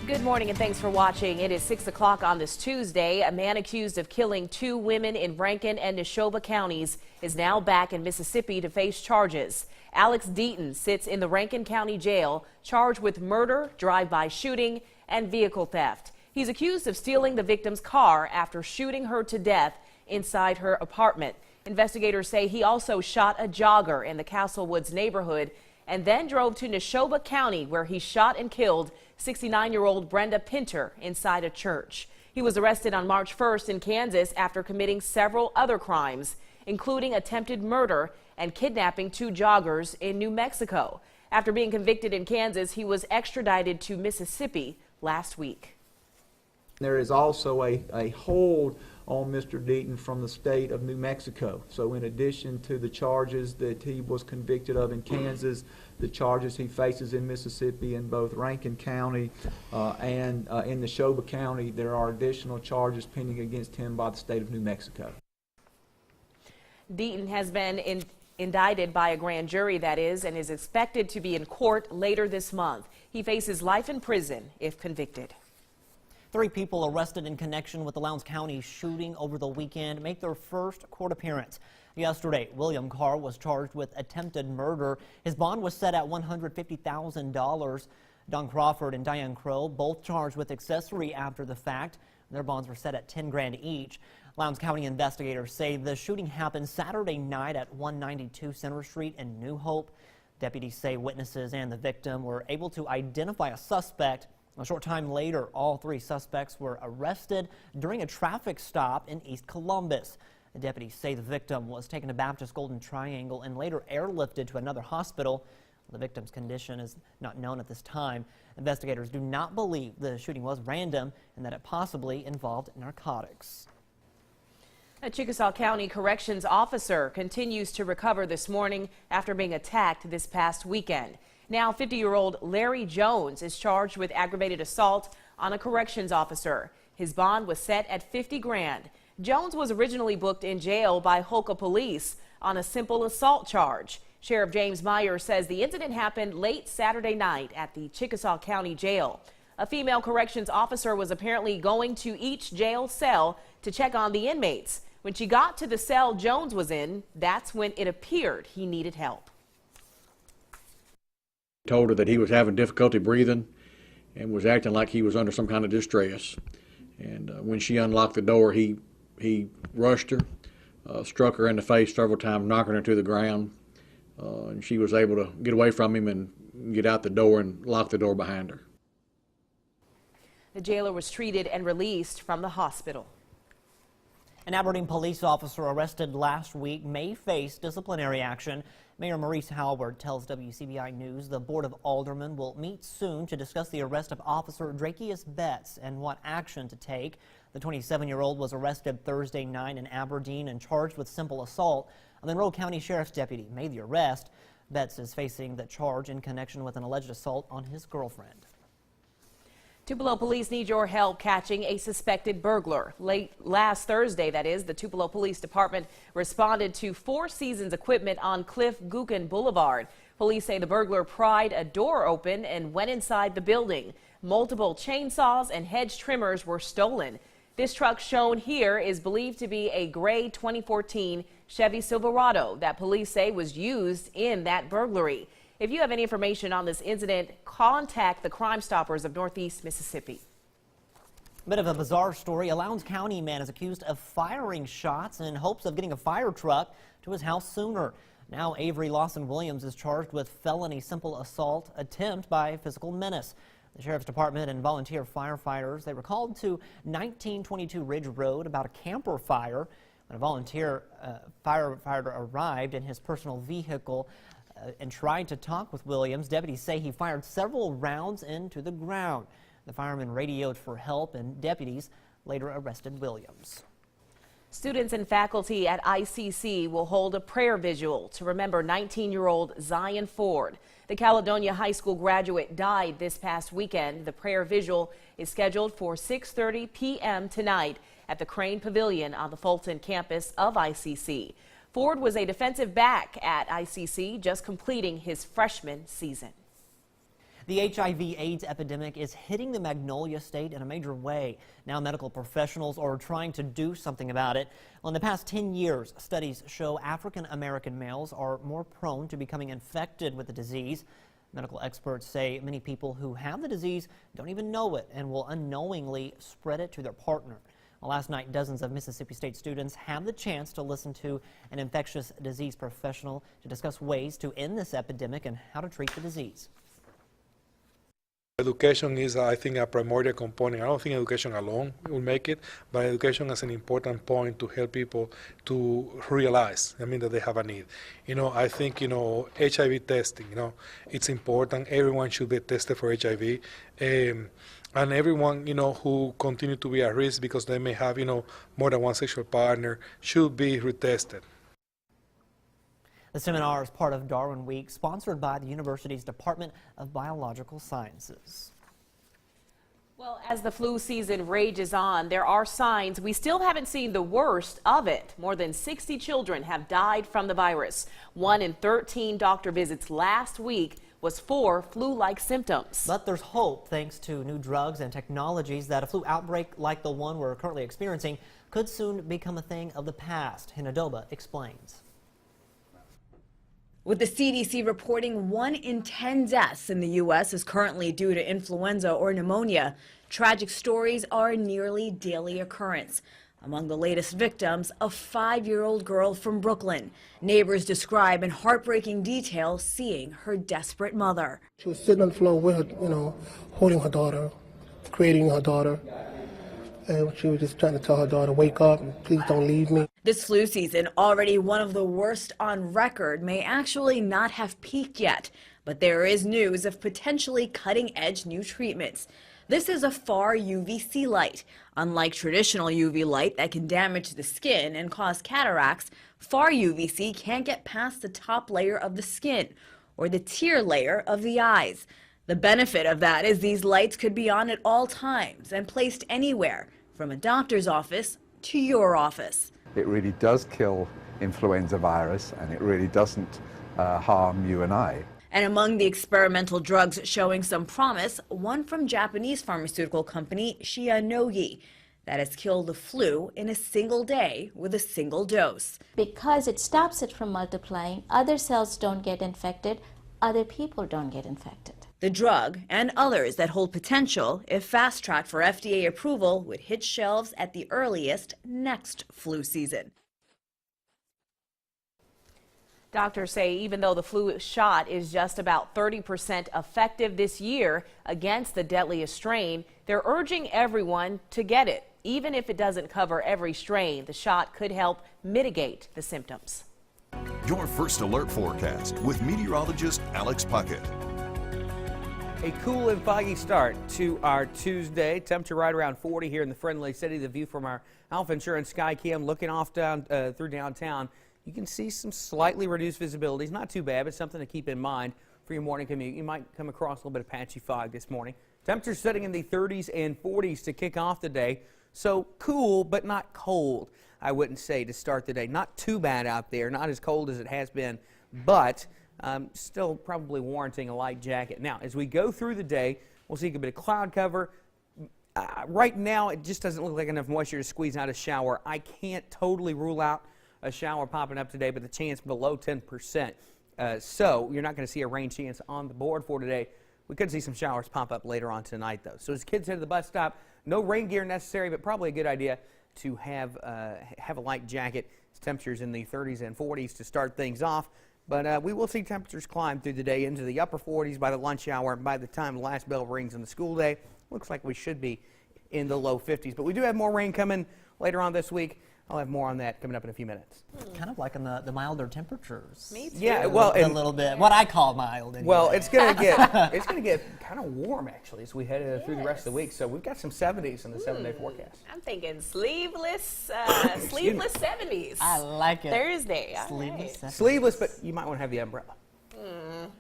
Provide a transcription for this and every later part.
Good morning and thanks for watching. It is 6 o'clock on this Tuesday. A man accused of killing two women in Rankin and Neshoba counties is now back in Mississippi to face charges. Alex Deaton sits in the Rankin County Jail charged with murder, drive-by shooting, and vehicle theft. He's accused of stealing the victim's car after shooting her to death inside her apartment. Investigators say he also shot a jogger in the Castle Woods neighborhood and then drove to Neshoba County, where he shot and killed 69-year-old Brenda Pinter inside a church. He was arrested on March 1st in Kansas after committing several other crimes, including attempted murder and kidnapping two joggers in New Mexico. After being convicted in Kansas, he was extradited to Mississippi last week. There is also a hold on Mr. Deaton from the state of New Mexico. So in addition to the charges that he was convicted of in Kansas, the charges he faces in Mississippi in both Rankin County and in Neshoba County, there are additional charges pending against him by the state of New Mexico. Deaton has been indicted by a grand jury, that is, and is expected to be in court later this month. He faces life in prison if convicted. 3 people arrested in connection with the Lowndes County shooting over the weekend make their first court appearance. Yesterday, William Carr was charged with attempted murder. His bond was set at $150,000. Don Crawford and Diane Crow both charged with accessory after the fact. Their bonds were set at $10 grand each. Lowndes County investigators say the shooting happened Saturday night at 192 Center Street in New Hope. Deputies say witnesses and the victim were able to identify a suspect. A short time later, all 3 suspects were arrested during a traffic stop in East Columbus. The deputies say the victim was taken to Baptist Golden Triangle and later airlifted to another hospital. The victim's condition is not known at this time. Investigators do not believe the shooting was random and that it possibly involved narcotics. A Chickasaw County corrections officer continues to recover this morning after being attacked this past weekend. Now 50-year-old Larry Jones is charged with aggravated assault on a corrections officer. His bond was set at $50 grand. Jones was originally booked in jail by Holka police on a simple assault charge. Sheriff James Meyer says the incident happened late Saturday night at the Chickasaw County Jail. A female corrections officer was apparently going to each jail cell to check on the inmates. When she got to the cell Jones was in, that's when it appeared he needed help. Told her that he was having difficulty breathing and was acting like he was under some kind of distress. And when she unlocked the door, he rushed her, struck her in the face several times, knocking her to the ground. And she was able to get away from him and get out the door and lock the door behind her. The jailer was treated and released from the hospital. An Aberdeen police officer arrested last week may face disciplinary action. Mayor Maurice Howard tells WCBI News the Board of Aldermen will meet soon to discuss the arrest of Officer Drakeus Betts and what action to take. The 27-year-old was arrested Thursday night in Aberdeen and charged with simple assault. A Monroe County Sheriff's deputy made the arrest. Betts is facing the charge in connection with an alleged assault on his girlfriend. Tupelo police need your help catching a suspected burglar. Late last Thursday, that is, the Tupelo Police Department responded to Four Seasons equipment on Cliff Gookin Boulevard. Police say the burglar pried a door open and went inside the building. Multiple chainsaws and hedge trimmers were stolen. This truck shown here is believed to be a gray 2014 Chevy Silverado that police say was used in that burglary. If you have any information on this incident, contact the Crime Stoppers of Northeast Mississippi. Bit of a bizarre story. A Lowndes County man is accused of firing shots in hopes of getting a fire truck to his house sooner. Now Avery Lawson Williams is charged with felony simple assault attempt by physical menace. The Sheriff's Department and volunteer firefighters, they were called to 1922 Ridge Road about a camper fire. When a volunteer firefighter arrived in his personal vehicle and tried to talk with Williams, deputies say he fired several rounds into the ground. The fireman radioed for help and deputies later arrested Williams. Students and faculty at ICC will hold a prayer vigil to remember 19-year-old Zion Ford. The Caledonia High School graduate died this past weekend. The prayer vigil is scheduled for 6:30 p.m. tonight at the Crane Pavilion on the Fulton campus of ICC. Ford was a defensive back at ICC, just completing his freshman season. The HIV/AIDS epidemic is hitting the Magnolia State in a major way. Now medical professionals are trying to do something about it. Well, in the past 10 years, studies show African American males are more prone to becoming infected with the disease. Medical experts say many people who have the disease don't even know it and will unknowingly spread it to their partner. Well, last night, dozens of Mississippi State students had the chance to listen to an infectious disease professional to discuss ways to end this epidemic and how to treat the disease. Education is, I think, a primordial component. I don't think education alone will make it, but education is an important point to help people to realize, that they have a need. I think, HIV testing, it's important. Everyone should be tested for HIV. And everyone, who continue to be at risk because they may have, more than one sexual partner should be retested. The seminar is part of Darwin Week, sponsored by the university's Department of Biological Sciences. Well, as the flu season rages on, there are signs we still haven't seen the worst of it. More than 60 children have died from the virus. 1 in 13 doctor visits last week was for flu-like symptoms. But there's hope thanks to new drugs and technologies that a flu outbreak like the one we're currently experiencing could soon become a thing of the past. Hinadoba explains. With the CDC reporting 1 in 10 deaths in the U.S. is currently due to influenza or pneumonia, tragic stories are a nearly daily occurrence. Among the latest victims, a 5-year-old girl from Brooklyn. Neighbors describe in heartbreaking detail seeing her desperate mother. She was sitting on the floor with her, holding her daughter, creating her daughter. And she was just trying to tell her daughter, wake up, and please don't leave me. This flu season, already one of the worst on record, may actually not have peaked yet. But there is news of potentially cutting-edge new treatments. This is a far UVC light. Unlike traditional UV light that can damage the skin and cause cataracts, far UVC can't get past the top layer of the skin or the tear layer of the eyes. The benefit of that is these lights could be on at all times and placed anywhere, from a doctor's office to your office. It really does kill influenza virus, and it really doesn't harm you and I. And among the experimental drugs showing some promise, one from Japanese pharmaceutical company Shionogi that has killed the flu in a single day with a single dose. Because it stops it from multiplying, other cells don't get infected, other people don't get infected. The drug and others that hold potential, if fast-tracked for FDA approval, would hit shelves at the earliest next flu season. Doctors say even though the flu shot is just about 30% effective this year against the deadliest strain, they're urging everyone to get it. Even if it doesn't cover every strain, the shot could help mitigate the symptoms. Your first alert forecast with meteorologist Alex Puckett. A cool and foggy start to our Tuesday. Temperature right around 40 here in the Friendly City. The view from our Alpha Insurance Sky Cam looking off down through downtown. You can see some slightly reduced visibility. It's not too bad, but something to keep in mind for your morning commute. You might come across a little bit of patchy fog this morning. Temperatures sitting in the 30s and 40s to kick off the day. So cool, but not cold, I wouldn't say, to start the day. Not too bad out there, not as cold as it has been, but still probably warranting a light jacket. Now, as we go through the day, we'll see a bit of cloud cover. Right now, it just doesn't look like enough moisture to squeeze out a shower. I can't totally rule out a shower popping up today, but the chance below 10%. So you're not going to see a rain chance on the board for today. We could see some showers pop up later on tonight, though. So as kids head to the bus stop, no rain gear necessary, but probably a good idea to have a light jacket. Temperatures in the 30s and 40s to start things off. But we will see temperatures climb through the day into the upper 40s by the lunch hour. And by the time the last bell rings in the school day, looks like we should be in the low 50s. But we do have more rain coming later on this week. I'll have more on that coming up in a few minutes. Kind of liking the milder temperatures. Me too. Yeah, well, a little bit. What I call mild. Anyway. Well, it's gonna get kind of warm actually as we head through the rest of the week. So we've got some 70s in the 7-day forecast. I'm thinking sleeveless 70s. I like it. Thursday. Sleeveless. Sleeveless, but you might want to have the umbrella.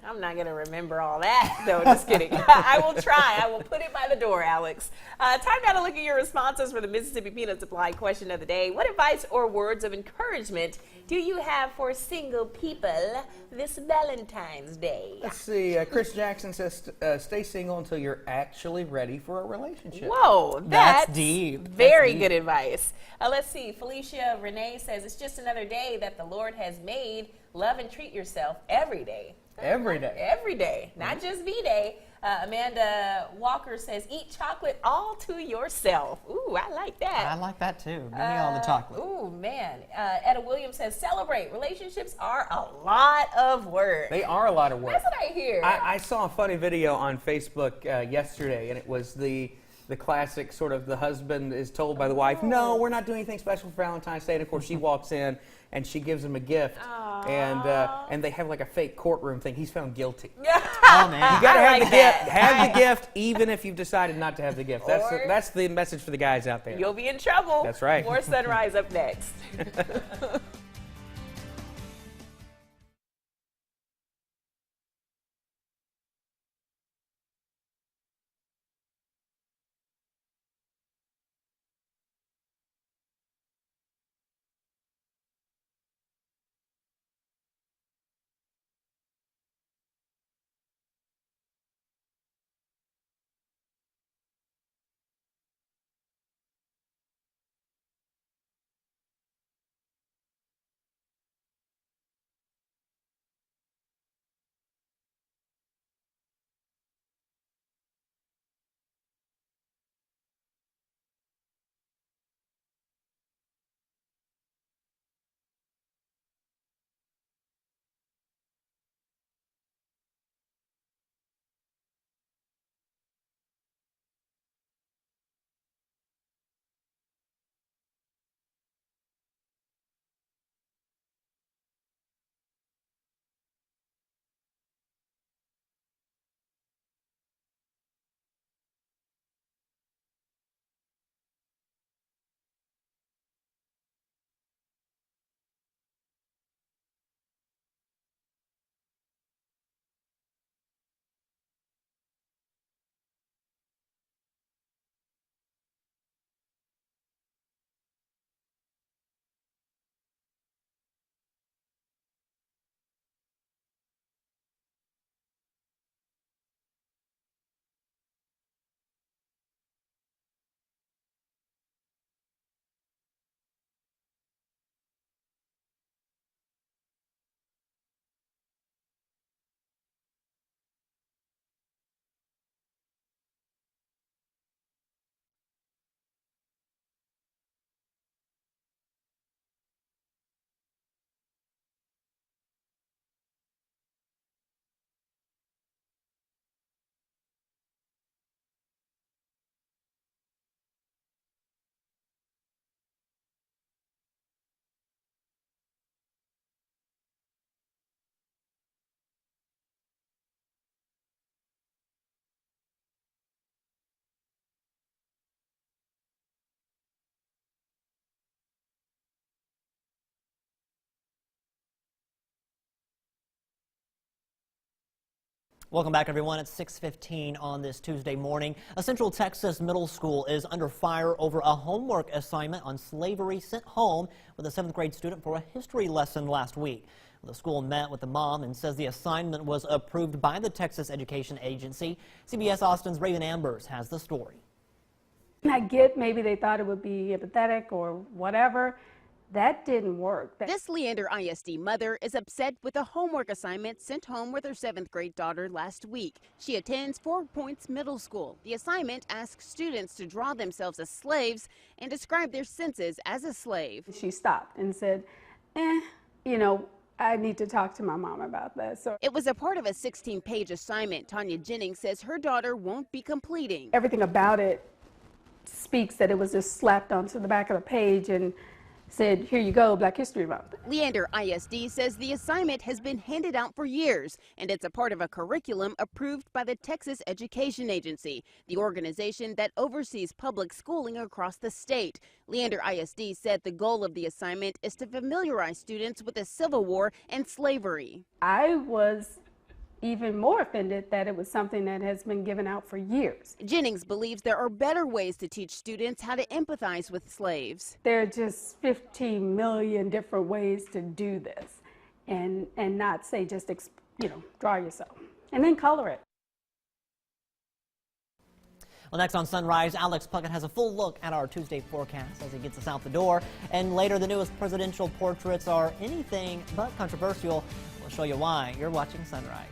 I'm not going to remember all that. No, just kidding. I will try. I will put it by the door, Alex. Time now to look at your responses for the Mississippi Peanut Supply question of the day. What advice or words of encouragement do you have for single people this Valentine's Day? Let's see. Chris Jackson says, stay single until you're actually ready for a relationship. Whoa, That's deep. Very That's deep. good advice. Let's see. Felicia Renee says, it's just another day that the Lord has made. Love and treat yourself every day. Every day. Every day, not just V-Day. Amanda Walker says, eat chocolate all to yourself. Ooh, I like that. I like that too. Give me all the chocolate. Ooh, man. Etta Williams says, celebrate. Relationships are a lot of work. They are a lot of work. That's what I hear. I saw a funny video on Facebook yesterday, and it was the classic sort of the husband is told by the wife, no, we're not doing anything special for Valentine's Day. And of course, she walks in and she gives him a gift. And they have like a fake courtroom thing. He's found guilty. Oh, man. You gotta have like the gift. that. Have the gift, even if you've decided not to have the gift. That's the message for the guys out there. You'll be in trouble. That's right. More Sunrise up next. Welcome back, everyone. It's 6:15 on this Tuesday morning. A Central Texas middle school is under fire over a homework assignment on slavery sent home with a 7th grade student for a history lesson last week. The school met with the mom and says the assignment was approved by the Texas Education Agency. CBS Austin's Raven Ambers has the story. I get maybe they thought it would be empathetic or whatever. That didn't work. This Leander ISD mother is upset with a homework assignment sent home with her 7th grade daughter last week. She attends 4 Points Middle School. The assignment asks students to draw themselves as slaves and describe their senses as a slave. She stopped and said, I need to talk to my mom about this. So it was a part of a 16-page assignment. Tanya Jennings says her daughter won't be completing. Everything about it speaks that it was just slapped onto the back of the page and said, here you go, Black History Month. Leander ISD says the assignment has been handed out for years, and it's a part of a curriculum approved by the Texas Education Agency, the organization that oversees public schooling across the state. Leander ISD said the goal of the assignment is to familiarize students with the Civil War and slavery. I was even more offended that it was something that has been given out for years. Jennings believes there are better ways to teach students how to empathize with slaves. There are just 15 million different ways to do this, and not say just, draw yourself, and then color it. Well, next on Sunrise, Alex Puckett has a full look at our Tuesday forecast as he gets us out the door. And later, the newest presidential portraits are anything but controversial. We'll show you why. You're watching Sunrise.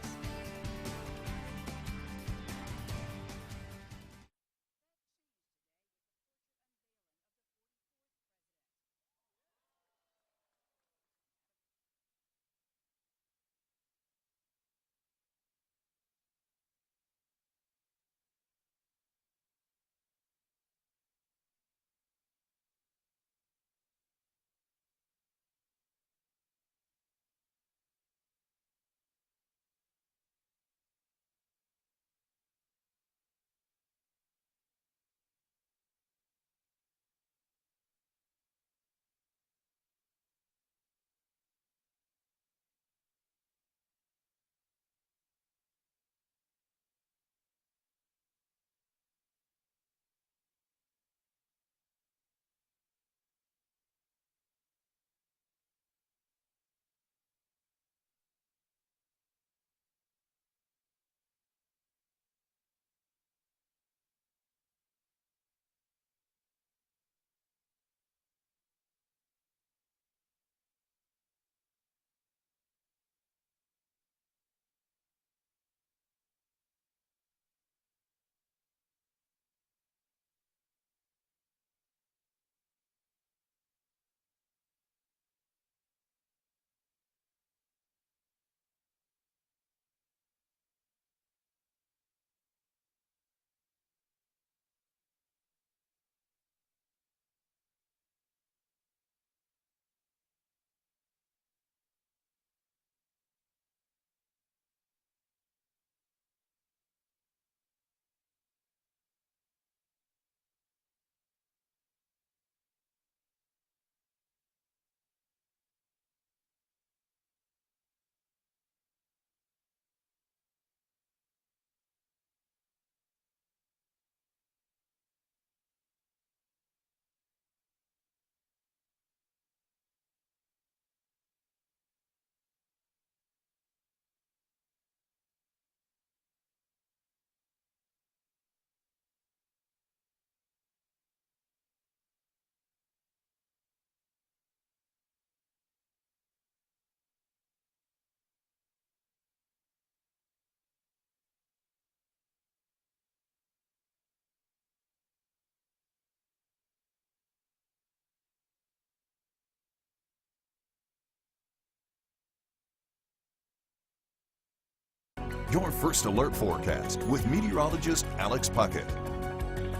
Your first alert forecast with meteorologist Alex Puckett.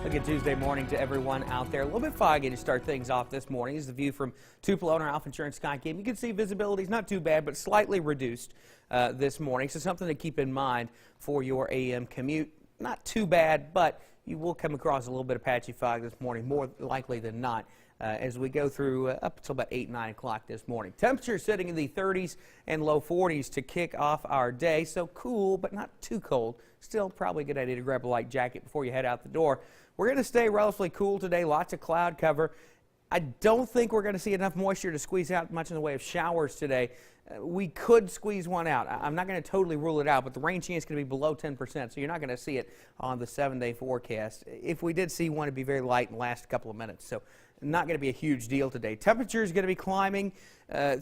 A good Tuesday morning to everyone out there. A little bit foggy to start things off this morning. This is the view from Tupelo on our Alpha Insurance Sky Cam. You can see visibility is not too bad, but slightly reduced this morning. So something to keep in mind for your AM commute. Not too bad, but you will come across a little bit of patchy fog this morning, more likely than not, as we go through up until about 8, 9 o'clock this morning. Temperature sitting in the 30s and low 40s to kick off our day. So cool, but not too cold. Still probably a good idea to grab a light jacket before you head out the door. We're going to stay relatively cool today. Lots of cloud cover. I don't think we're going to see enough moisture to squeeze out much in the way of showers today. We could squeeze one out. I'm not going to totally rule it out, but the rain chance is going to be below 10%, so you're not going to see it on the 7-day forecast. If we did see one, it'd be very light and last a couple of minutes, so not going to be a huge deal today. Temperature is going to be climbing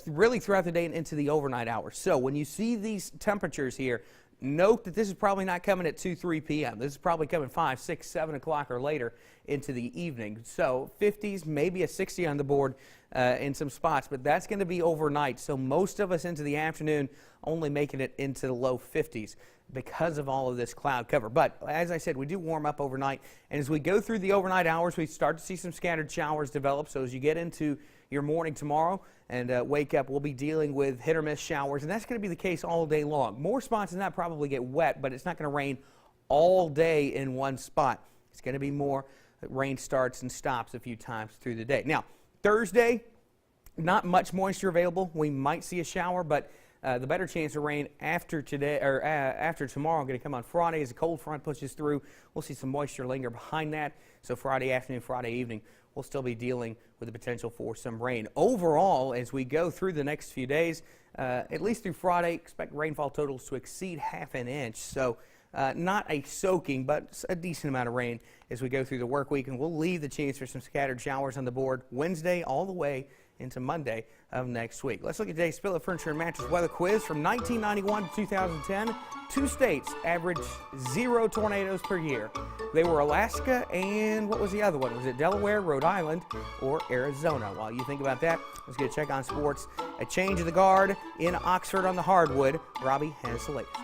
really throughout the day and into the overnight hours. So when you see these temperatures here, note that this is probably not coming at 2, 3 p.m. This is probably coming 5, 6, 7 o'clock or later into the evening. So 50s, maybe a 60 on the board in some spots, but that's going to be overnight. So most of us into the afternoon only making it into the low 50s because of all of this cloud cover. But as I said, we do warm up overnight. And as we go through the overnight hours, we start to see some scattered showers develop. So as you get into your morning tomorrow and wake up, we'll be dealing with hit or miss showers. And that's going to be the case all day long. More spots than that probably get wet, but it's not going to rain all day in one spot. It's going to be more rain starts and stops a few times through the day. Now, Thursday, not much moisture available. We might see a shower, but The better chance of rain after today or after tomorrow going to come on Friday as a cold front pushes through. We'll see some moisture linger behind that. So Friday afternoon, Friday evening, we'll still be dealing with the potential for some rain. Overall, as we go through the next few days, at least through Friday, expect rainfall totals to exceed ½ an inch. So not a soaking, but a decent amount of rain as we go through the work week. And we'll leave the chance for some scattered showers on the board Wednesday all the way into Monday of next week. Let's look at today's Spill It Furniture and Mattress weather quiz from 1991 to 2010. 2 states averaged 0 tornadoes per year. They were Alaska and what was the other one? Was it Delaware, Rhode Island, or Arizona? While you think about that, let's get a check on sports. A change of the guard in Oxford on the hardwood. Robbie has the latest.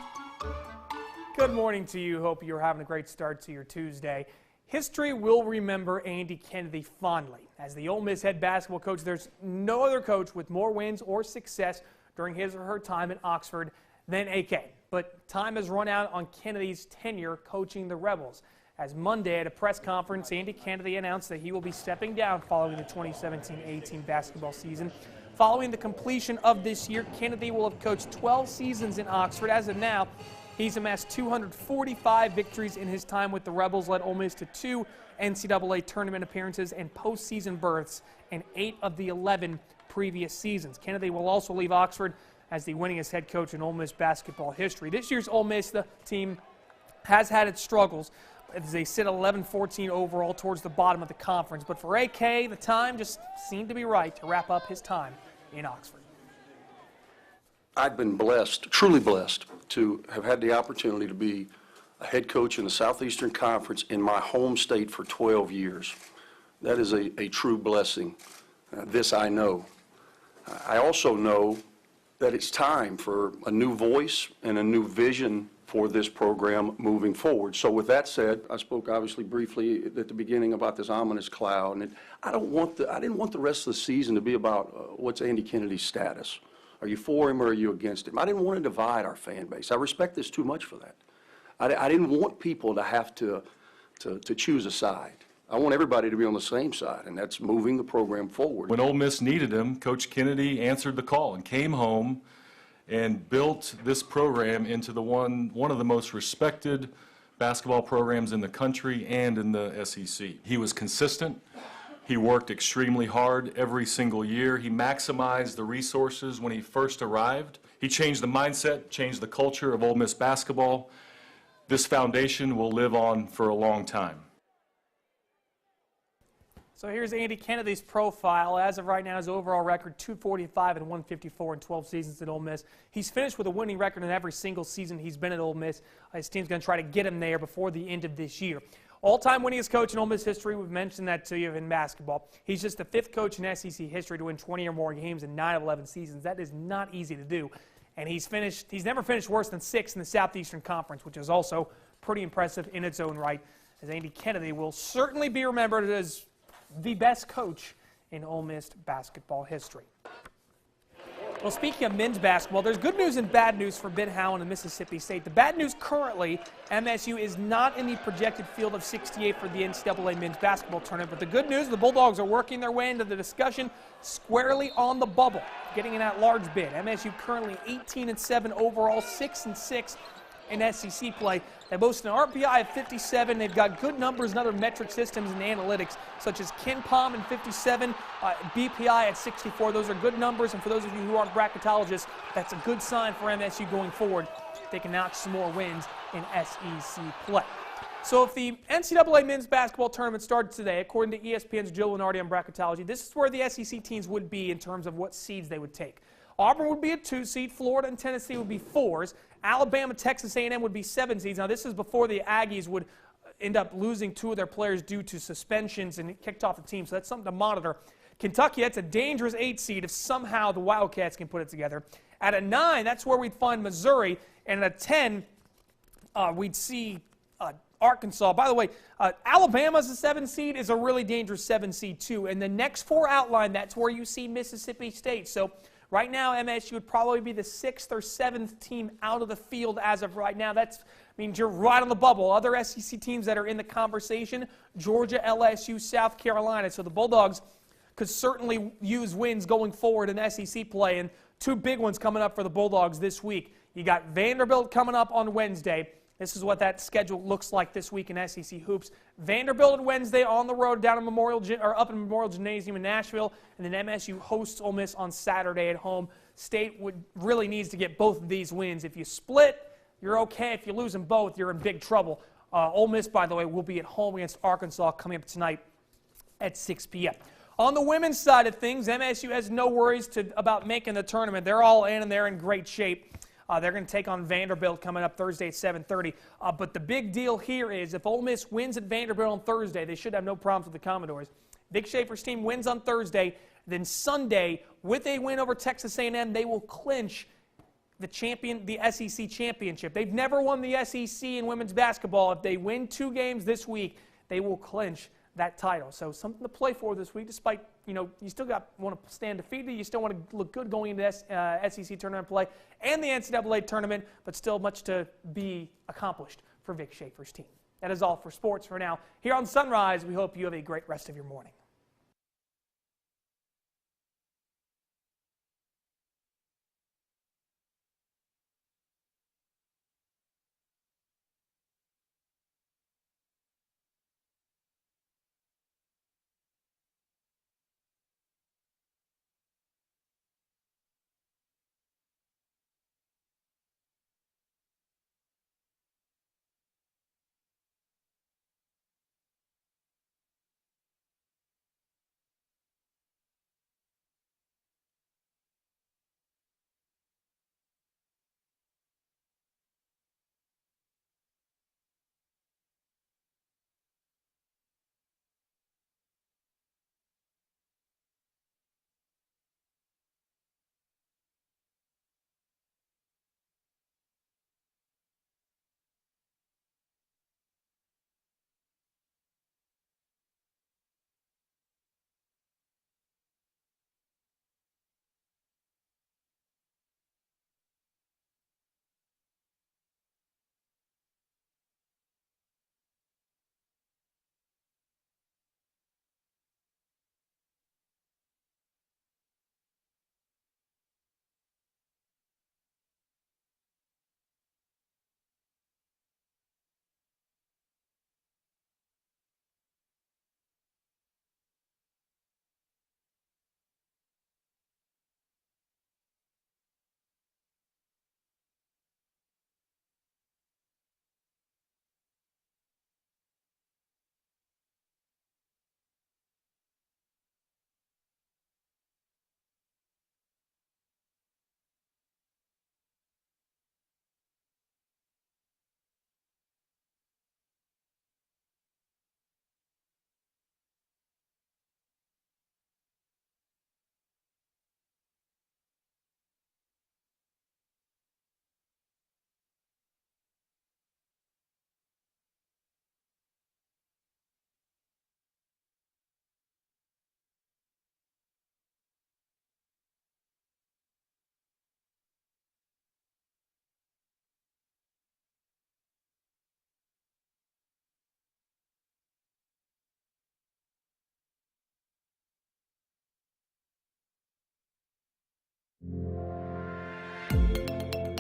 Good morning to you. Hope you're having a great start to your Tuesday. History will remember Andy Kennedy fondly. As the Ole Miss head basketball coach, there's no other coach with more wins or success during his or her time at Oxford than AK. But time has run out on Kennedy's tenure coaching the Rebels. As Monday at a press conference, Andy Kennedy announced that he will be stepping down following the 2017-18 basketball season. Following the completion of this year, Kennedy will have coached 12 seasons in Oxford. As of now, he's amassed 245 victories in his time with the Rebels, led Ole Miss to 2 NCAA tournament appearances and postseason berths in 8 of the 11 previous seasons. Kennedy will also leave Oxford as the winningest head coach in Ole Miss basketball history. This year's Ole Miss, the team, has had its struggles as they sit 11-14 overall towards the bottom of the conference. But for AK, the time just seemed to be right to wrap up his time in Oxford. I've been blessed, truly blessed, to have had the opportunity to be a head coach in the Southeastern Conference in my home state for 12 years. That is a true blessing. This I know. I also know that it's time for a new voice and a new vision for this program moving forward. So with that said, I spoke obviously briefly at the beginning about this ominous cloud, and I didn't want the rest of the season to be about what's Andy Kennedy's status. Are you for him or are you against him? I didn't want to divide our fan base. I respect this too much for that. I didn't want people to have to choose a side. I want everybody to be on the same side, and that's moving the program forward. When Ole Miss needed him, Coach Kennedy answered the call and came home and built this program into one of the most respected basketball programs in the country and in the SEC. He was consistent. He worked extremely hard every single year. He maximized the resources when he first arrived. He changed the mindset, changed the culture of Ole Miss basketball. This foundation will live on for a long time. So here's Andy Kennedy's profile. As of right now, his overall record, 245 and 154 in 12 seasons at Ole Miss. He's finished with a winning record in every single season he's been at Ole Miss. His team's going to try to get him there before the end of this year. All-time winningest coach in Ole Miss history. We've mentioned that to you in basketball. He's just the 5th coach in SEC history to win 20 or more games in 9 of 11 seasons. That is not easy to do. And he's never finished worse than 6th in the Southeastern Conference, which is also pretty impressive in its own right, as Andy Kennedy will certainly be remembered as the best coach in Ole Miss basketball history. Well, speaking of men's basketball, there's good news and bad news for Ben Howland and Mississippi State. The bad news currently, MSU is not in the projected field of 68 for the NCAA men's basketball tournament. But the good news, the Bulldogs are working their way into the discussion squarely on the bubble, getting an at-large bid. MSU currently 18-7 overall, 6-6 in SEC play. They boast an RPI of 57. They've got good numbers and other metric systems and analytics, such as KenPom in 57, BPI at 64. Those are good numbers, and for those of you who aren't bracketologists, that's a good sign for MSU going forward. They can notch some more wins in SEC play. So if the NCAA men's basketball tournament started today, according to ESPN's Joe Lunardi on bracketology, this is where the SEC teams would be in terms of what seeds they would take. Auburn would be a 2 seed, Florida and Tennessee would be 4s, Alabama, Texas A&M would be 7 seeds. Now this is before the Aggies would end up losing 2 of their players due to suspensions and kicked off the team, so that's something to monitor. Kentucky, that's a dangerous 8 seed if somehow the Wildcats can put it together. At a 9, that's where we'd find Missouri, and at a 10, we'd see Arkansas. By the way, Alabama's a 7 seed, is a really dangerous 7 seed too, and the next 4 outline, that's where you see Mississippi State. So right now, MSU would probably be the 6th or 7th team out of the field as of right now. That means you're right on the bubble. Other SEC teams that are in the conversation, Georgia, LSU, South Carolina. So the Bulldogs could certainly use wins going forward in SEC play. And Two big ones coming up for the Bulldogs this week. You got Vanderbilt coming up on Wednesday. This is what that schedule looks like this week in SEC hoops. Vanderbilt on Wednesday on the road down in up in Memorial Gymnasium in Nashville, and then MSU hosts Ole Miss on Saturday at home. State really needs to get both of these wins. If you split, you're okay. If you lose them both, you're in big trouble. Ole Miss, by the way, will be at home against Arkansas coming up tonight at 6 p.m. On the women's side of things, MSU has no worries about making the tournament. They're all in and they're in great shape. They're going to take on Vanderbilt coming up Thursday at 7:30. But the big deal here is if Ole Miss wins at Vanderbilt on Thursday, they should have no problems with the Commodores. Vic Schaefer's team wins on Thursday. Then Sunday, with a win over Texas A&M, they will clinch the SEC championship. They've never won the SEC in women's basketball. If they win 2 games this week, they will clinch that title. So something to play for this week, despite, you still want to stand defeated. You still want to look good going into SEC tournament play and the NCAA tournament, but still much to be accomplished for Vic Schaefer's team. That is all for sports for now. Here on Sunrise, we hope you have a great rest of your morning.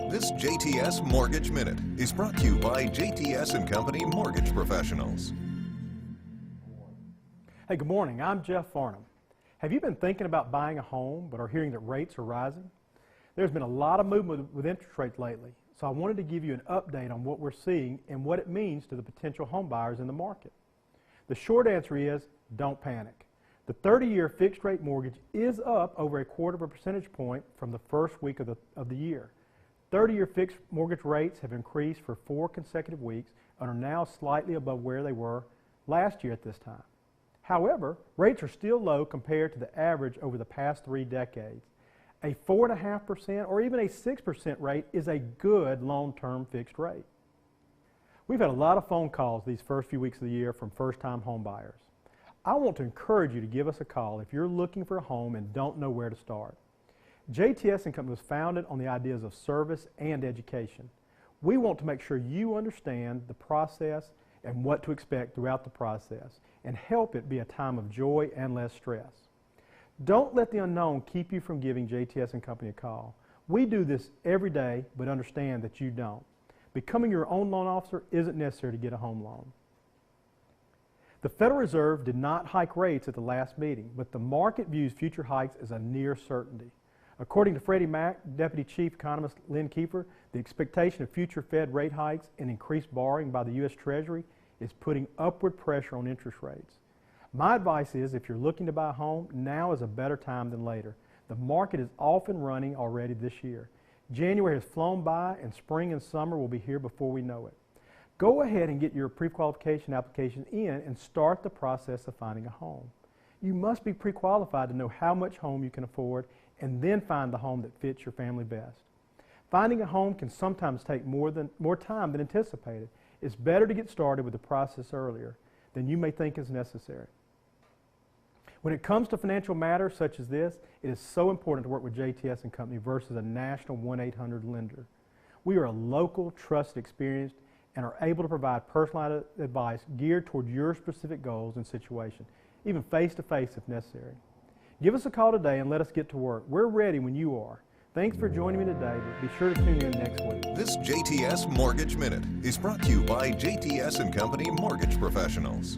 This JTS Mortgage Minute is brought to you by JTS & Company Mortgage Professionals. Hey, good morning. I'm Jeff Farnham. Have you been thinking about buying a home but are hearing that rates are rising? There's been a lot of movement with interest rates lately, so I wanted to give you an update on what we're seeing and what it means to the potential home buyers in the market. The short answer is don't panic. The 30-year fixed rate mortgage is up over 1/4 percentage point from the first week of the year. 30-year fixed mortgage rates have increased for 4 consecutive weeks and are now slightly above where they were last year at this time. However, rates are still low compared to the average over the past 3 decades. A 4.5% or even a 6% rate is a good long-term fixed rate. We've had a lot of phone calls these first few weeks of the year from first-time home buyers. I want to encourage you to give us a call if you're looking for a home and don't know where to start. JTS & Company was founded on the ideas of service and education. We want to make sure you understand the process and what to expect throughout the process and help it be a time of joy and less stress. Don't let the unknown keep you from giving JTS and Company a call. We do this every day, but understand that you don't. Becoming your own loan officer isn't necessary to get a home loan. The Federal Reserve did not hike rates at the last meeting, but the market views future hikes as a near certainty. According to Freddie Mac Deputy Chief Economist Lynn Kiefer, the expectation of future Fed rate hikes and increased borrowing by the U.S. Treasury is putting upward pressure on interest rates. My advice is, if you're looking to buy a home, now is a better time than later. The market is often running already this year. January has flown by, and spring and summer will be here before we know it. Go ahead and get your pre-qualification application in and start the process of finding a home. You must be pre-qualified to know how much home you can afford and then find the home that fits your family best. Finding a home can sometimes take more time than anticipated. It's better to get started with the process earlier than you may think is necessary. When it comes to financial matters such as this, it is so important to work with JTS and Company versus a national 1-800 lender. We are a local, trusted, experienced, and are able to provide personalized advice geared toward your specific goals and situation, even face-to-face if necessary. Give us a call today and let us get to work. We're ready when you are. Thanks for joining me today, but be sure to tune in next week. This JTS Mortgage Minute is brought to you by JTS and Company Mortgage Professionals.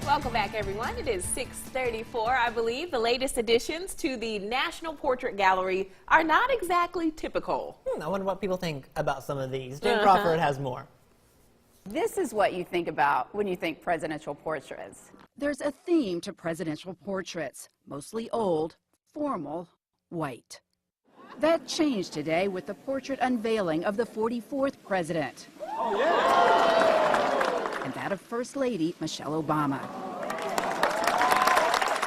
Welcome back, everyone. It is 6:34. I believe the latest additions to the National Portrait Gallery are not exactly typical. I wonder what people think about some of these. Jen Crawford has more. This is what you think about when you think presidential portraits. There's a theme to presidential portraits, mostly old, formal, white. That changed today with the portrait unveiling of the 44th president. Oh, yeah! And that of First Lady Michelle Obama.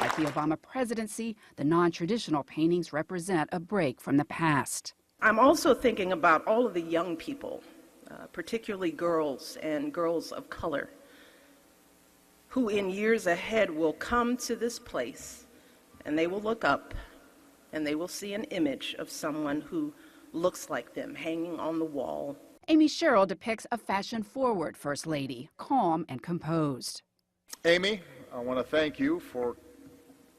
Like the Obama presidency, the non-traditional paintings represent a break from the past. I'm also thinking about all of the young people, particularly girls and girls of color, who in years ahead will come to this place and they will look up and they will see an image of someone who looks like them hanging on the wall. Amy Sherrill depicts a fashion-forward First Lady, calm and composed. Amy, I want to thank you for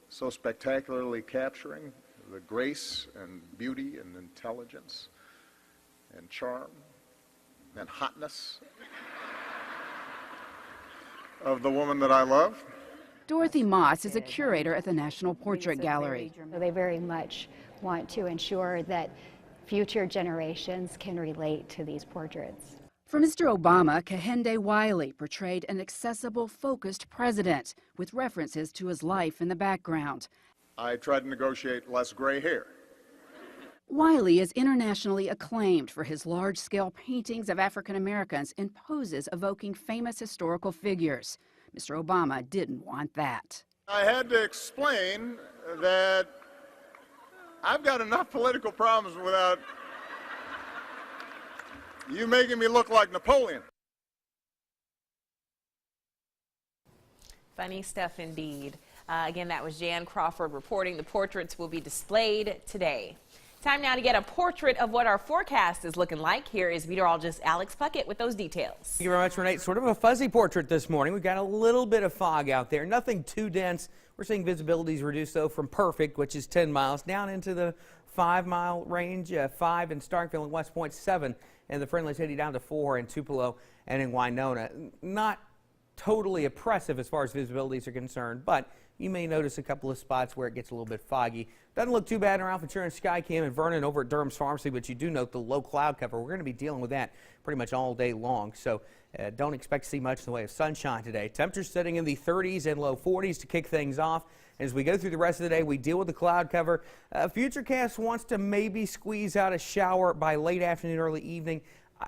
so spectacularly capturing the grace and beauty and intelligence and charm and hotness of the woman that I love. Dorothy Moss is a curator at the National Portrait Gallery. They very much want to ensure that future generations can relate to these portraits. For Mr. Obama, Kehinde Wiley portrayed an accessible, focused president with references to his life in the background. I tried to negotiate less gray hair. Wiley is internationally acclaimed for his large-scale paintings of African Americans in poses evoking famous historical figures. Mr. Obama didn't want that. I had to explain that I've got enough political problems without you making me look like Napoleon. Funny stuff indeed. Again, that was Jan Crawford reporting. The portraits will be displayed today. Time now to get a portrait of what our forecast is looking like. Here is meteorologist Alex Puckett with those details. Thank you very much, Renee. Sort of a fuzzy portrait this morning. We've got a little bit of fog out there. Nothing too dense. We're seeing visibilities reduced, though, from perfect, which is 10 miles, down into the 5-mile range, 5 in Starkville and West Point, 7 in the Friendly City, down to 4 in Tupelo and in Winona. Not totally oppressive as far as visibilities are concerned, but you may notice a couple of spots where it gets a little bit foggy. Doesn't look too bad in our Alpha Insurance Skycam and Vernon over at Durham's Pharmacy, but you do note the low cloud cover. We're going to be dealing with that pretty much all day long, so don't expect to see much in the way of sunshine today. Temperatures sitting in the 30s and low 40s to kick things off. As we go through the rest of the day, we deal with the cloud cover. Futurecast wants to maybe squeeze out a shower by late afternoon, early evening.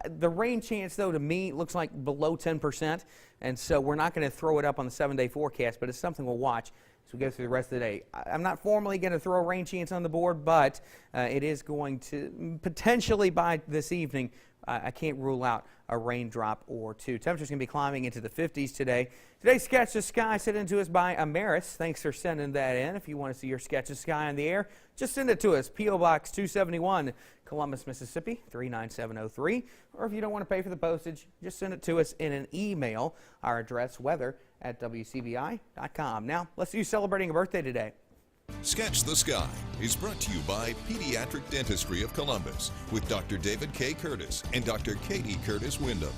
The rain chance, though, to me looks like below 10%, and so we're not going to throw it up on the 7-day forecast, but it's something we'll watch as we go through the rest of the day. I'm not formally going to throw a rain chance on the board, but it is going to potentially by this evening. I can't rule out a raindrop or two. Temperatures going to be climbing into the 50s today. Today's Sketch the Sky sent in to us by Amaris. Thanks for sending that in. If you want to see your Sketch the Sky in the air, just send it to us. P.O. Box 271, Columbus, Mississippi, 39703. Or if you don't want to pay for the postage, just send it to us in an email. Our address, weather@wcbi.com. Now, let's see you celebrating a birthday today. Sketch the Sky is brought to you by Pediatric Dentistry of Columbus with Dr. David K. Curtis and Dr. Katie Curtis Wyndham.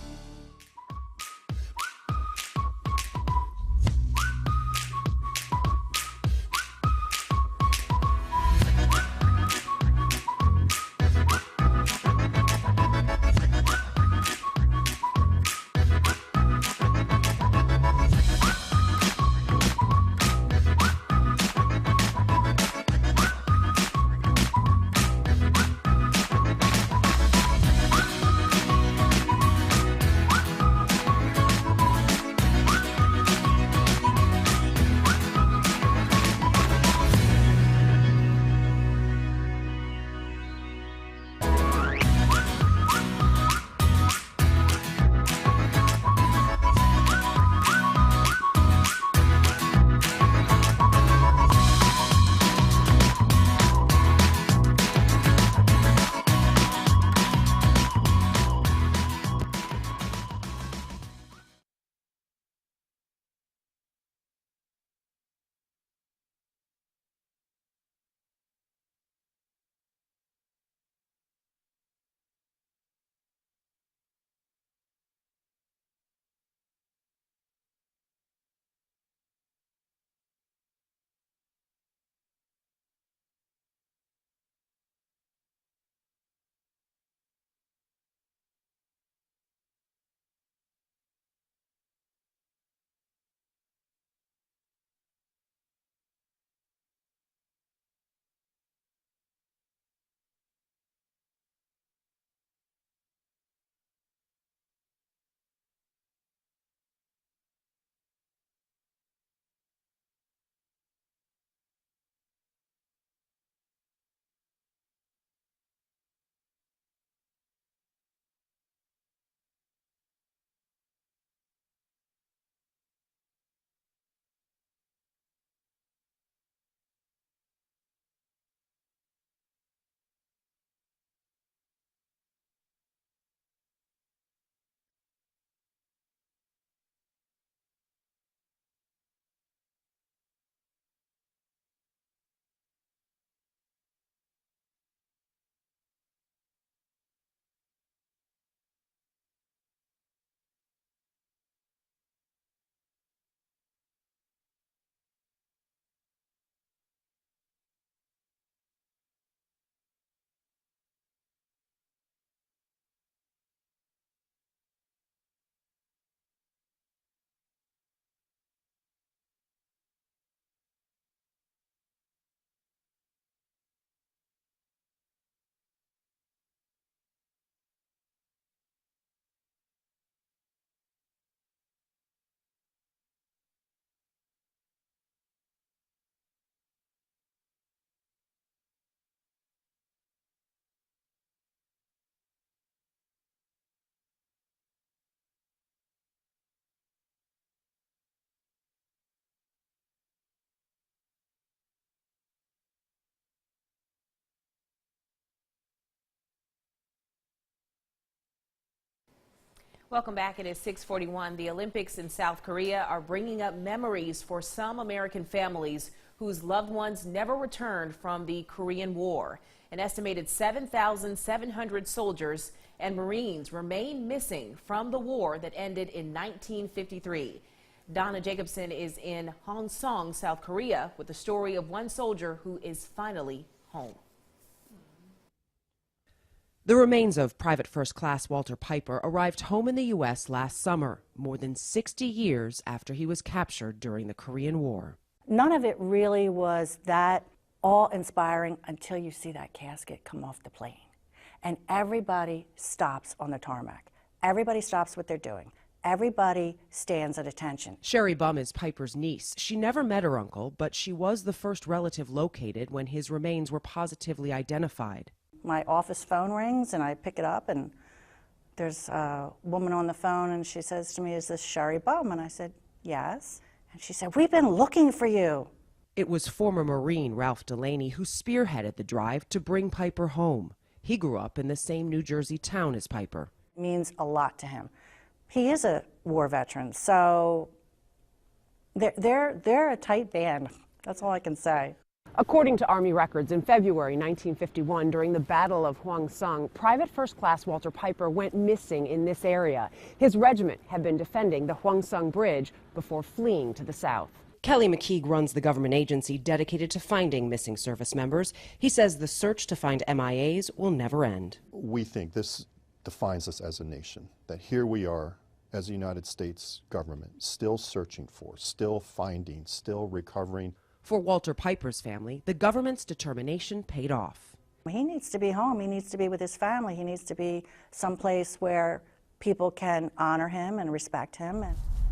Welcome back. It is 6:41. The Olympics in South Korea are bringing up memories for some American families whose loved ones never returned from the Korean War. An estimated 7,700 soldiers and Marines remain missing from the war that ended in 1953. Donna Jacobson is in Hongseong, South Korea, with the story of one soldier who is finally home. The remains of Private First Class Walter Piper arrived home in the U.S. last summer, more than 60 years after he was captured during the Korean War. None of it really was that awe-inspiring until you see that casket come off the plane. And everybody stops on the tarmac. Everybody stops what they're doing. Everybody stands at attention. Sherry Bum is Piper's niece. She never met her uncle, but she was the first relative located when his remains were positively identified. My office phone rings and I pick it up and there's a woman on the phone and she says to me, "Is this Sherry Bum?" And I said, "Yes." And she said, "We've been looking for you." It was former Marine Ralph Delaney who spearheaded the drive to bring Piper home. He grew up in the same New Jersey town as Piper. It means a lot to him. He is a war veteran, so they're a tight band. That's all I can say. According to Army records, in February 1951, during the Battle of Hwangseong, Private First Class Walter Piper went missing in this area. His regiment had been defending the Hwangseong Bridge before fleeing to the south. Kelly McKeague runs the government agency dedicated to finding missing service members. He says the search to find MIAs will never end. We think this defines us as a nation, that here we are as a United States government, still searching for, still finding, still recovering. For Walter Piper's family, the government's determination paid off. He needs to be home. He needs to be with his family. He needs to be someplace where people can honor him and respect him.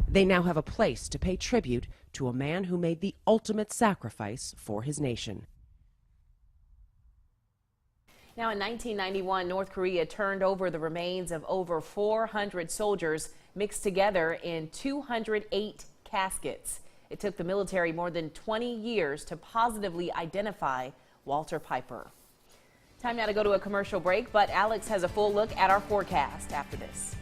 They now have a place to pay tribute to a man who made the ultimate sacrifice for his nation. Now, in 1991, North Korea turned over the remains of over 400 soldiers mixed together in 208 caskets. It took the military more than 20 years to positively identify Walter Piper. Time now to go to a commercial break, but Alex has a full look at our forecast after this.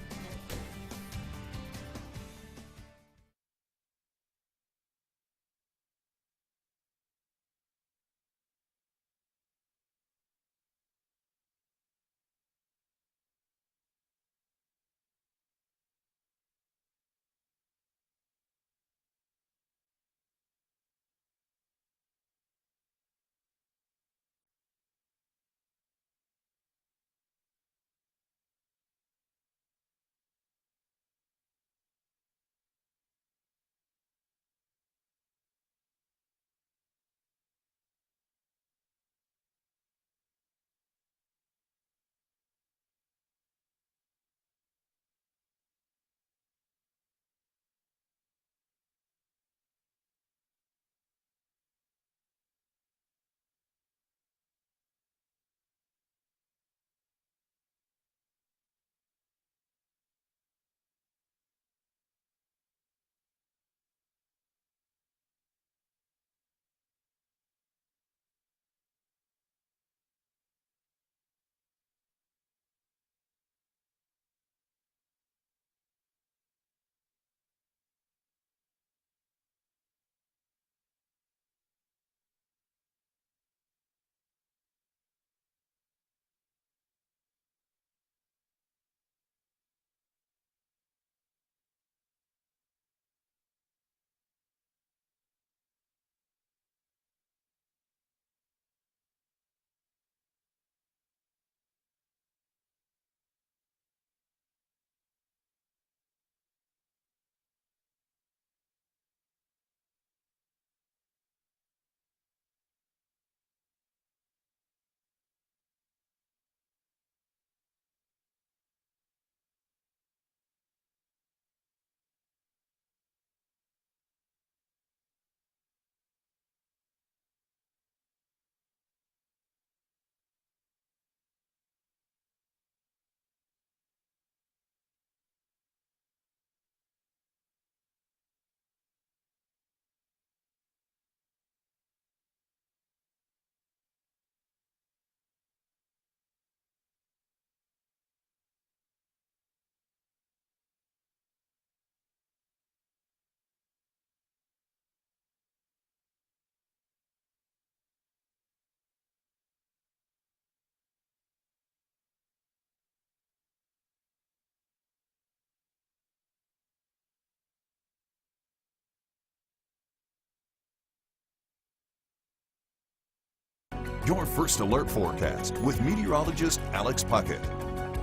Your first alert forecast with meteorologist Alex Puckett.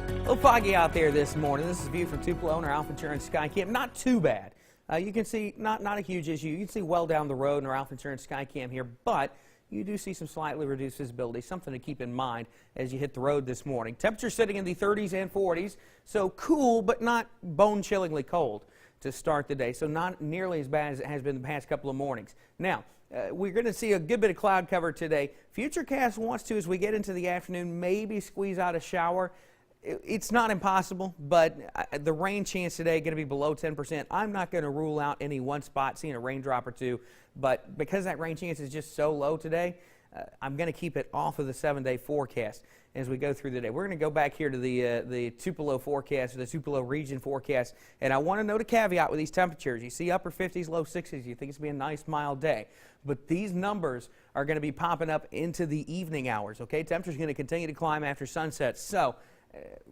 A little foggy out there this morning. This is a view from Tupelo and our Alpha Insurance Sky Cam. Not too bad. You can see not a huge issue. You can see well down the road in our Alpha Insurance Sky Cam here, but you do see some slightly reduced visibility, something to keep in mind as you hit the road this morning. Temperature sitting in the 30s and 40s, so cool but not bone-chillingly cold to start the day, so not nearly as bad as it has been the past couple of mornings. Now, we're going to see a good bit of cloud cover today. Futurecast wants to, as we get into the afternoon, maybe squeeze out a shower. It's not impossible, but the rain chance today going to be below 10%. I'm not going to rule out any one spot seeing a raindrop or two, but because that rain chance is just so low today, I'm going to keep it off of the 7-day forecast as we go through the day. We're going to go back here to the Tupelo forecast, the Tupelo region forecast, and I want to note a caveat with these temperatures. You see upper 50s, low 60s. You think it's going to be a nice, mild day, but these numbers are going to be popping up into the evening hours, okay? Temperature's going to continue to climb after sunset, so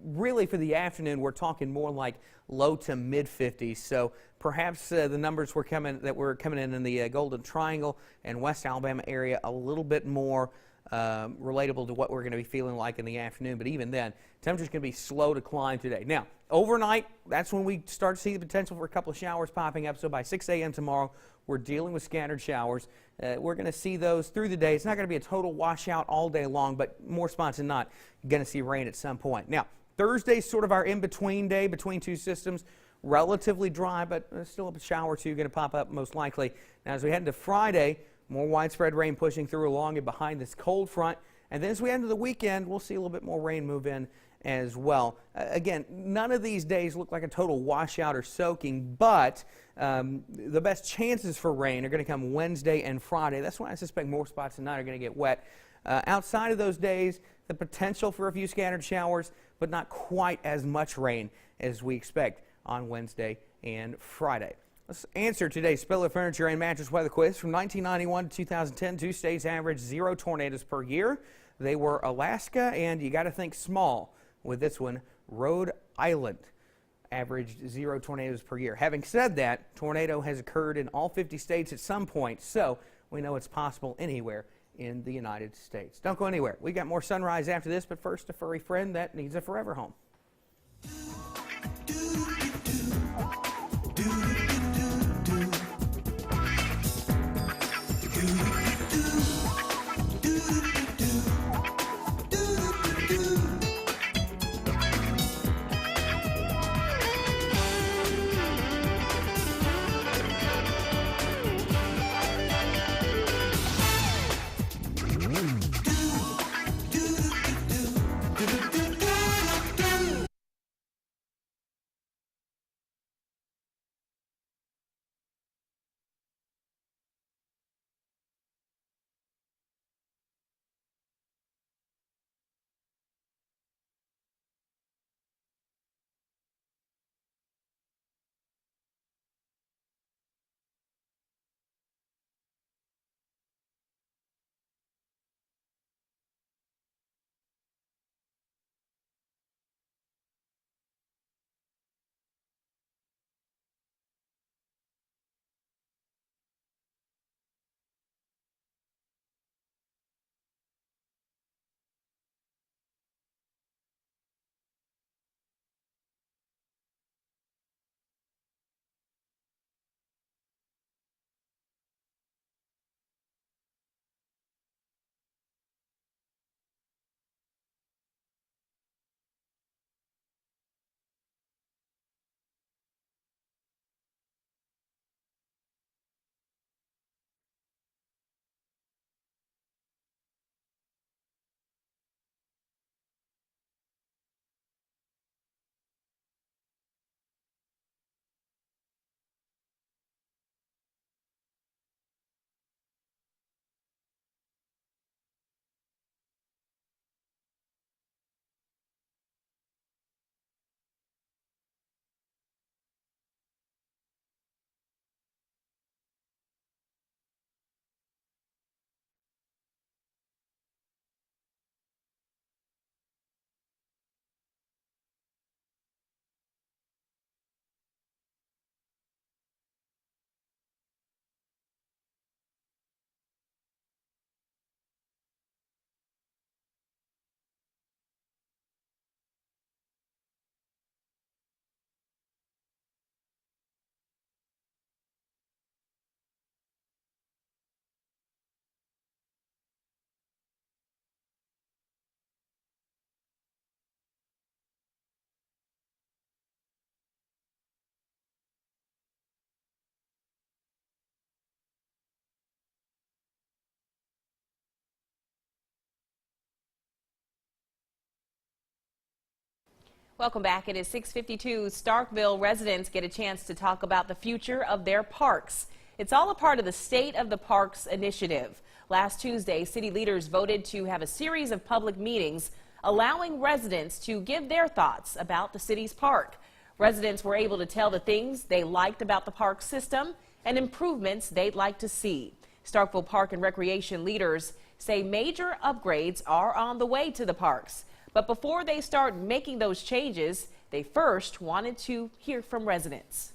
really for the afternoon, we're talking more like low to mid 50s. So perhaps the numbers that were coming in the Golden Triangle and West Alabama area a little bit more relatable to what we're going to be feeling like in the afternoon. But even then, temperature's going to be slow to climb today. Now, overnight, that's when we start to see the potential for a couple of showers popping up. So by 6 a.m. tomorrow, we're dealing with scattered showers. We're going to see those through the day. It's not going to be a total washout all day long, but more spots than not, you're going to see rain at some point. Now, Thursday's sort of our in-between day between two systems. Relatively dry, but still a shower or two going to pop up most likely. Now, as we head into Friday, more widespread rain pushing through along and behind this cold front. And then as we head into the weekend, we'll see a little bit more rain move in as well. Again, none of these days look like a total washout or soaking, but the best chances for rain are going to come Wednesday and Friday. That's when I suspect more spots tonight are going to get wet. Outside of those days, the potential for a few scattered showers, but not quite as much rain as we expect on Wednesday and Friday. Let's answer today's Spiller Furniture and Mattress Weather Quiz. From 1991 to 2010, two states averaged 0 tornadoes per year. They were Alaska and, you got to think small with this one, Rhode Island averaged 0 tornadoes per year. Having said that, tornado has occurred in all 50 states at some point, so we know it's possible anywhere in the United States. Don't go anywhere. We got more Sunrise after this, but first, a furry friend that needs a forever home. Welcome back. It is 6:52. Starkville residents get a chance to talk about the future of their parks. It's all a part of the State of the Parks initiative. Last Tuesday, city leaders voted to have a series of public meetings allowing residents to give their thoughts about the city's park. Residents were able to tell the things they liked about the park system and improvements they'd like to see. Starkville Park and Recreation leaders say major upgrades are on the way to the parks. But before they start making those changes, they first wanted to hear from residents.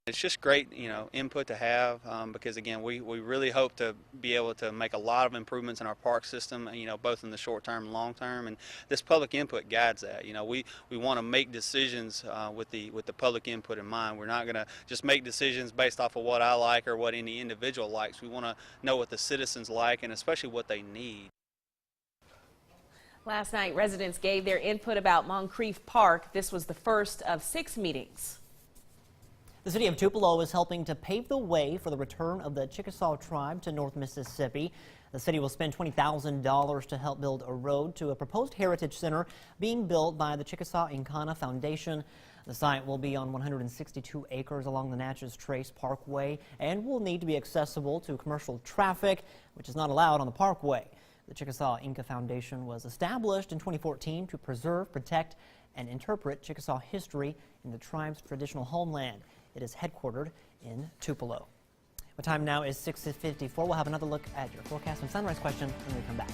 It's just great, input to have because, again, we really hope to be able to make a lot of improvements in our park system, both in the short term and long term. And this public input guides that. We want to make decisions with the public input in mind. We're not going to just make decisions based off of what I like or what any individual likes. We want to know what the citizens like and especially what they need. Last night, residents gave their input about Moncrief Park. This was the first of 6 meetings. The city of Tupelo is helping to pave the way for the return of the Chickasaw tribe to North Mississippi. The city will spend $20,000 to help build a road to a proposed heritage center being built by the Chickasaw Incana Foundation. The site will be on 162 acres along the Natchez Trace Parkway and will need to be accessible to commercial traffic, which is not allowed on the parkway. The Chickasaw Inca Foundation was established in 2014 to preserve, protect, and interpret Chickasaw history in the tribe's traditional homeland. It is headquartered in Tupelo. The time now is 6:54. We'll have another look at your forecast and sunrise question when we come back.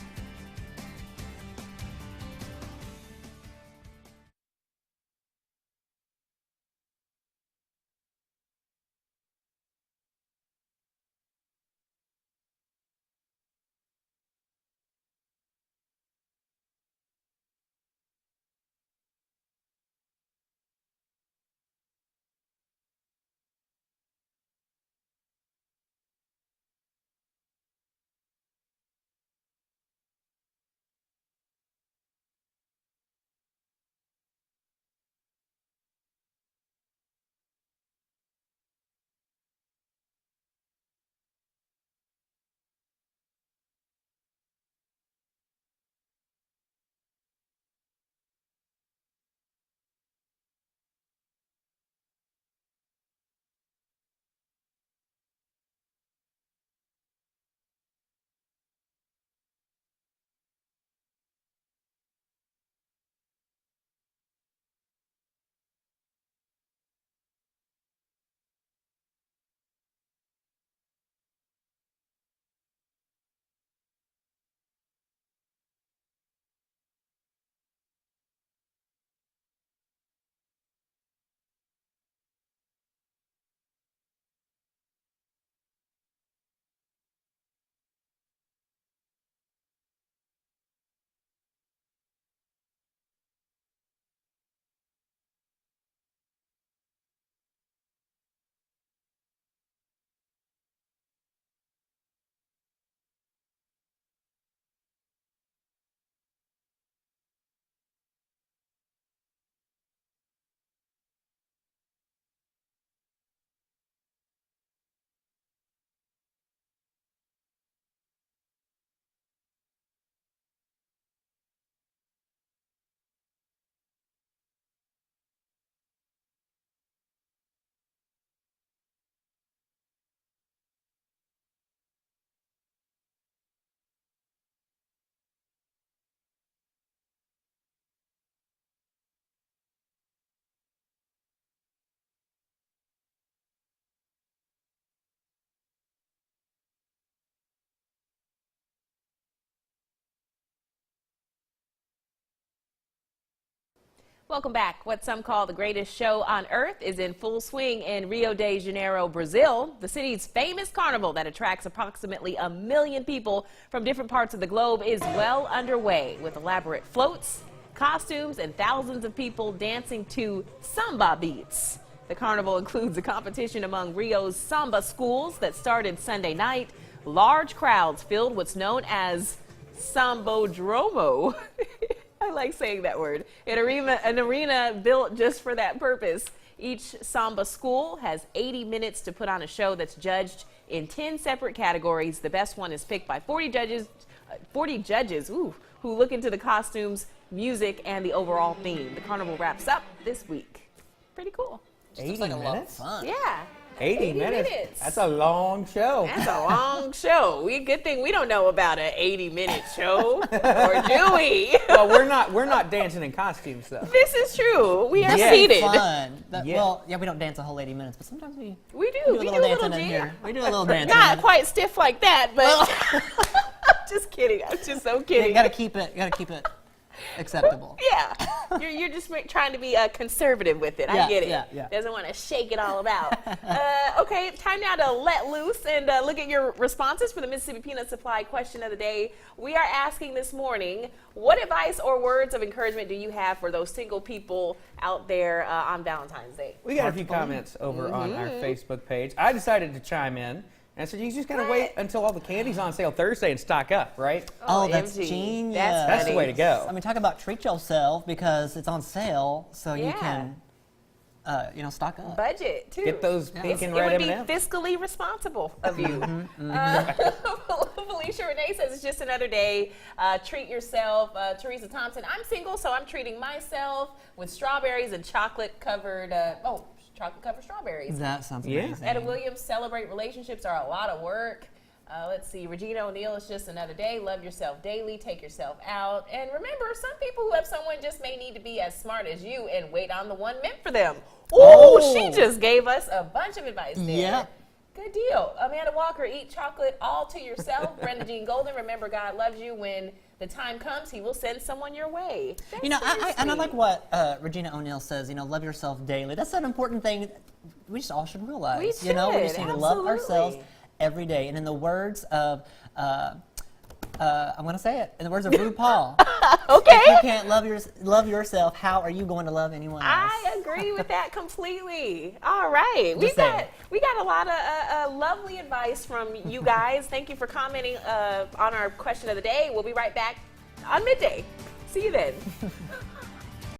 Welcome back. What some call the greatest show on earth is in full swing in Rio de Janeiro, Brazil. The city's famous carnival that attracts approximately 1 million people from different parts of the globe is well underway with elaborate floats, costumes, and thousands of people dancing to samba beats. The carnival includes a competition among Rio's samba schools that started Sunday night. Large crowds filled what's known as Sambodromo. I like saying that word. An arena built just for that purpose. Each samba school has 80 minutes to put on a show that's judged in 10 separate categories. The best one is picked by 40 judges who look into the costumes, music, and the overall theme. The carnival wraps up this week. Pretty cool. 80 minutes? Yeah. 80 minutes? That's a long show. That's a long show. Good thing we don't know about an 80-minute show, or do we? Well, we're not dancing in costumes though. This is true. We are seated. Fun. Well, yeah, we don't dance a whole 80 minutes, but sometimes we do. We do a little dancing in here. We do a little dancing. Not quite stiff like that, but just kidding. I'm just so kidding. You gotta keep it acceptable. Yeah, you're just trying to be conservative with it. I get it. Yeah. Doesn't want to shake it all about. Okay, time now to let loose and look at your responses for the Mississippi Peanut Supply question of the day. We are asking this morning, what advice or words of encouragement do you have for those single people out there on Valentine's Day? We got a few comments over on our Facebook page. I decided to chime in. And so you just gotta wait until all the candy's on sale Thursday and stock up, right? Oh, that's genius. That's the way to go. I mean, talk about treat yourself because it's on sale, so you can, stock up. Budget too. Get those pink and red M&Ms. It would be fiscally responsible of you. Felicia Renee says it's just another day. Treat yourself. Teresa Thompson, I'm single, so I'm treating myself with strawberries and chocolate-covered. Chocolate-covered strawberries. That sounds amazing. Etta Williams, celebrate relationships are a lot of work. Let's see, Regina O'Neill, it's just another day. Love yourself daily, take yourself out. And remember, some people who have someone just may need to be as smart as you and wait on the one meant for them. Ooh, she just gave us a bunch of advice there. Yeah. Good deal. Amanda Walker, eat chocolate all to yourself. Brenda Jean Golden, remember God loves you. When the time comes, he will send someone your way. I like what Regina O'Neill says, love yourself daily. That's an important thing we just all should realize. We should, we just need to love ourselves every day. And in the words of, I'm going to say it, in the words of RuPaul. Okay. If you can't love yourself, how are you going to love anyone else? I agree with that completely. All right. We got a lot of lovely advice from you guys. Thank you for commenting on our question of the day. We'll be right back on midday. See you then.